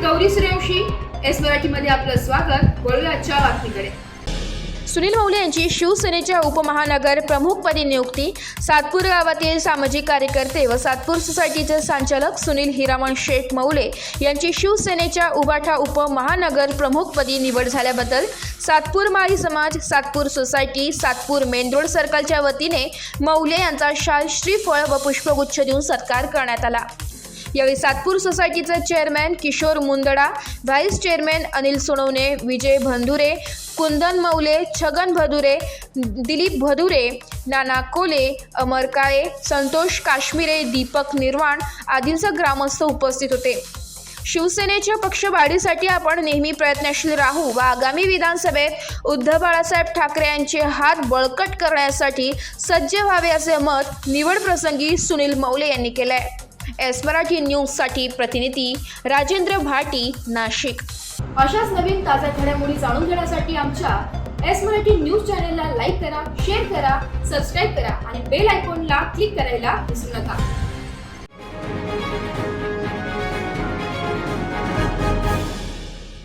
Gauri Suryavanshi, S मराठीमध्ये आपलं स्वागत। वळूया आजच्या बातमीकडे। सुनील मौले यांची शिवसेनेच्या उपमहानगर प्रमुखपदी नियुक्ती। सातपूर गावातील सामाजिक कार्यकर्ते व सातपूर सोसायटीचे संचालक सुनील हिरामण शेठ मौले यांची शिवसेनेच्या उबाठा उपमहानगर प्रमुखपदी निवड झाल्याबद्दल सातपूर माळी समाज, Satpur society, Satpur main road सर्कलच्या वतीने मौले यांचा शाल, श्रीफळ व पुष्पगुच्छ देऊन सत्कार करण्यात आला। यावेळी सातपूर सोसायटीचे chairman Kishor Mundada, vice chairman Anil Sonawane, Vijay Bhandure, Kundan Maule, Chhagan Bhadure, Dilip Bhadure, Nana Kole, Amar काळे, संतोष काश्मीरे, दीपक निर्वाण आदींसह ग्रामस्थ उपस्थित होते। शिवसेनेच्या पक्षवाढीसाठी आपण नेहमी प्रयत्नशील राहू व आगामी विधानसभेत उद्धव बाळासाहेब ठाकरे यांचे हात बळकट करण्यासाठी सज्ज व्हावे असे मत निवड प्रसंगी सुनील मौले यांनी केले आहे। एस मराठी न्यूजसाठी प्रतिनिधी राजेंद्र भाटी, नाशिक। अशाच नवीन ताज्या घडामोडी जाणून घेण्यासाठी आमच्या एस मराठी न्यूज चॅनलला लाईक करा, शेअर करा, सबस्क्राईब करा आणि बेल आयकॉनला क्लिक करायला विसरू नका।